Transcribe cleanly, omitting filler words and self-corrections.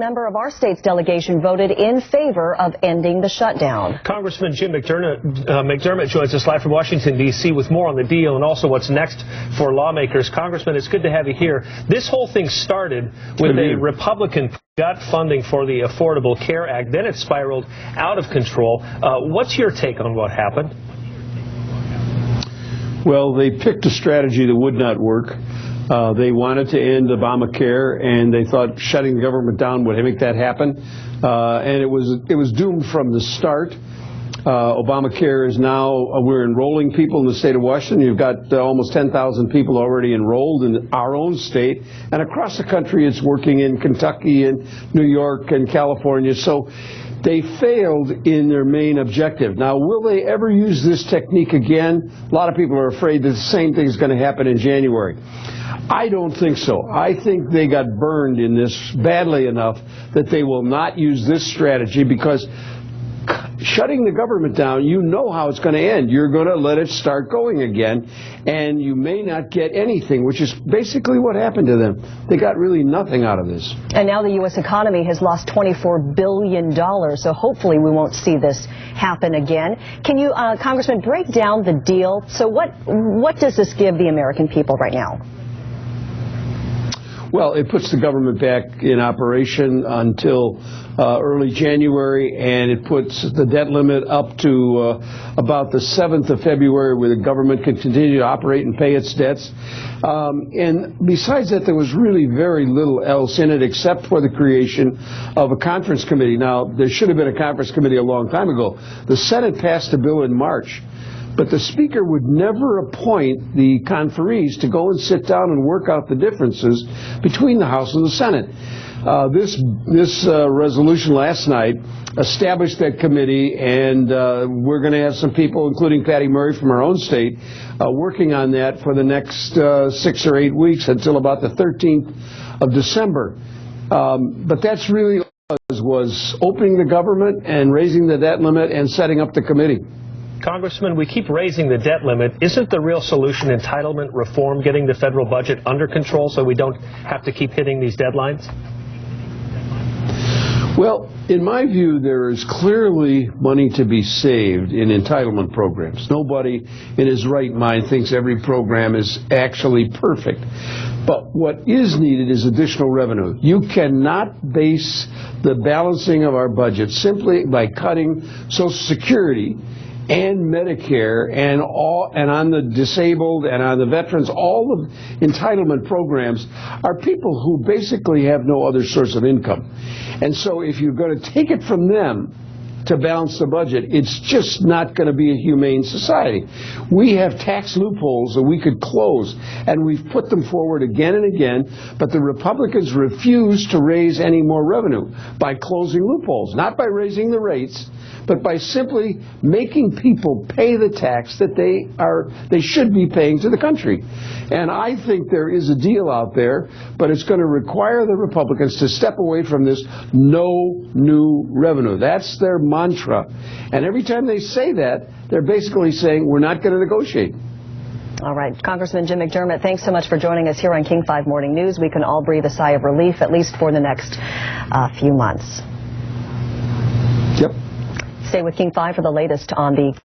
Member of our state's delegation voted in favor of ending the shutdown. Congressman Jim McDermott joins us live from Washington, D.C. with more on the deal and also what's next for lawmakers. Congressman, it's good to have you here. This whole thing started with a Republican got funding for the Affordable Care Act. Then it spiraled out of control. What's your take on what happened? Well, they picked a strategy that would not work. They wanted to end Obamacare, and they thought shutting the government down would make that happen. And it was doomed from the start. Obamacare is now, we're enrolling people in the state of Washington. You've got almost 10,000 people already enrolled in our own state. And across the country, it's working in Kentucky and New York and California. So they failed in their main objective. Now, will they ever use this technique again? A lot of people are afraid that the same thing is going to happen in January. I don't think so. I think they got burned in this badly enough that they will not use this strategy, because shutting the government down, you know how it's going to end. You're going to let it start going again, and you may not get anything, which is basically what happened to them. They got really nothing out of this. And now the U.S. economy has lost $24 billion, so hopefully we won't see this happen again. Can you, Congressman, break down the deal? So what does this give the American people right now? Well, it puts the government back in operation until early January, and it puts the debt limit up to about the 7th of February, where the government can continue to operate and pay its debts. And besides that, there was really very little else in it except for the creation of a conference committee. Now, there should have been a conference committee a long time ago. The Senate passed a bill in March, but the Speaker would never appoint the conferees to go and sit down and work out the differences between the House and the Senate. This resolution last night established that committee, and we're going to have some people, including Patty Murray from our own state, working on that for the next 6 or 8 weeks until about the 13th of December. But that's really what it was opening the government and raising the debt limit and setting up the committee. Congressman, we keep raising the debt limit. Isn't the real solution entitlement reform, getting the federal budget under control so we don't have to keep hitting these deadlines? Well, in my view, there is clearly money to be saved in entitlement programs. Nobody in his right mind thinks every program is actually perfect. But what is needed is additional revenue. You cannot base the balancing of our budget simply by cutting Social Security and Medicare and on the disabled and on the veterans. All of entitlement programs are people who basically have no other source of income. And so if you're going to take it from them to balance the budget, it's just not going to be a humane society. We have tax loopholes that we could close, and we've put them forward again and again, but the Republicans refuse to raise any more revenue by closing loopholes, not by raising the rates, but by simply making people pay the tax that they should be paying to the country. And I think there is a deal out there, but it's going to require the Republicans to step away from this no new revenue. That's their mantra. And every time they say that, they're basically saying we're not going to negotiate. All right. Congressman Jim McDermott, thanks so much for joining us here on King 5 Morning News. We can all breathe a sigh of relief, at least for the next few months. Yep. Stay with King 5 for the latest on the